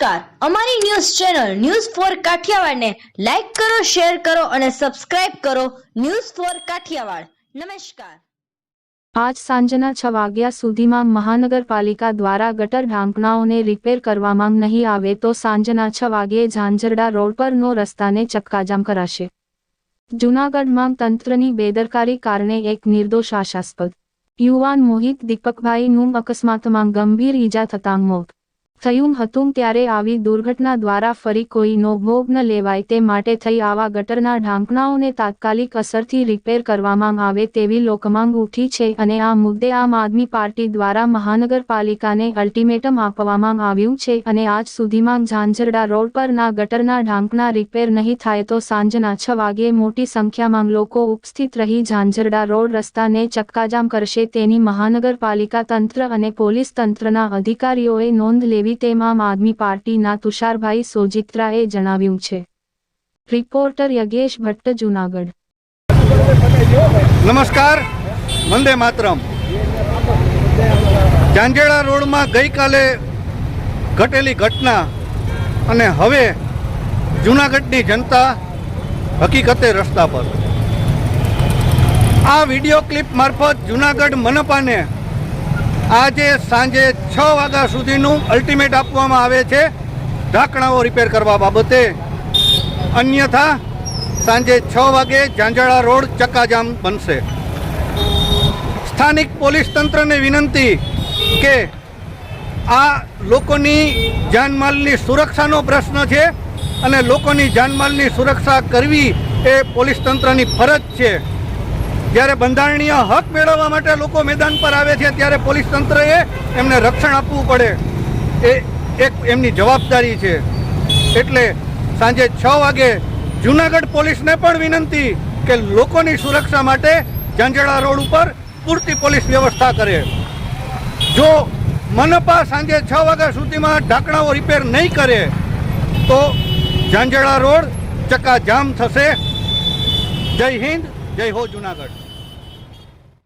નમસ્કાર, અમારી news channel news for Kathiawad ને લાઈક કરો, શેર કરો અને સબસ્ક્રાઇબ કરો. News for Kathiawad. નમસ્કાર. આજ સાંજના 6 વાગ્યા સુધીમાં મહાનગરપાલિકા દ્વારા ગટર ઢાંકણાઓને રિપેર કરવામાં નહીં આવે તો સાંજના 6 વાગ્યે ઝાંઝરડા રોડ પરનો રસ્તાને ચક્કાજામ કરાશે. જૂનાગઢમાં તંત્રની બેદરકારી કારણે એક નિર્દોષ આશાસ્પદ યુવાન મોહિત દીપકભાઈનું અકસ્માતમાં ગંભીર ઈજા થતાં મોત થયું હતું. ત્યારે આવી દુર્ઘટના દ્વારા ફરી કોઈનો ભોગ ન લેવાય તે માટે થઈ આવા ગટરના ઢાંકણાઓને તાત્કાલિક અસરથી રિપેર કરવામાં આવે તેવી લોકમાંગ ઉઠી છે અને આ મુદ્દે આમ આદમી પાર્ટી દ્વારા મહાનગરપાલિકાને અલ્ટિમેટમ આપવામાં આવ્યું છે અને આજ સુધીમાં ઝાંઝરડા રોડ પરના ગટરના ઢાંકણા રિપેર નહીં થાય તો સાંજના 6 વાગ્યે મોટી સંખ્યામાં લોકો ઉપસ્થિત રહી ઝાંઝરડા રોડ રસ્તાને ચક્કાજામ કરશે તેની મહાનગરપાલિકા તંત્ર અને પોલીસ તંત્રના અધિકારીઓએ નોંધ લેવી તેમ આમ આદમી પાર્ટીના તુષારભાઈ સોજિત્રાએ જણાવ્યું છે. રિપોર્ટર યજ્ઞેશ ભટ્ટ, જૂનાગઢ. નમસ્કાર, વંદે માતરમ. ઝાંઝરડા રોડમાં ગઈકાલે ઘટેલી ઘટના અને હવે જૂનાગઢની જનતા હકીકતે રસ્તા પર. આ વિડીયો ક્લિપ મારફત જૂનાગઢ મનપાને આજે સાંજે 6 વાગ્યા સુધીનું અલ્ટિમેટ આપવામાં આવે છે ઢાંકણાઓ રિપેર કરવા બાબતે. અન્યથા સાંજે 6 વાગે ઝાંઝરડા રોડ ચક્કાજામ બનશે. સ્થાનિક પોલીસ તંત્રને વિનંતી કે આ લોકોની જાનમાલની સુરક્ષાનો પ્રશ્ન છે અને લોકોની જાનમાલની સુરક્ષા કરવી એ પોલીસ તંત્રની ફરજ છે. જ્યારે બંધારણીય હક મેળવવા માટે લોકો મેદાન પર આવે છે ત્યારે પોલીસ તંત્રએ એમને રક્ષણ આપવું પડે એ એક એમની જવાબદારી છે. એટલે સાંજે 6 વાગે જૂનાગઢ પોલીસને પણ વિનંતી કે લોકોની સુરક્ષા માટે ઝાંઝરડા રોડ ઉપર પૂરતી પોલીસ વ્યવસ્થા કરે. જો મનપા સાંજે 6 વાગ્યા સુધીમાં ઢાંકણાઓ રિપેર નહીં કરે તો ઝાંઝરડા રોડ ચક્કાજામ થશે. જય હિન્દ, જય હો જૂનાગઢ.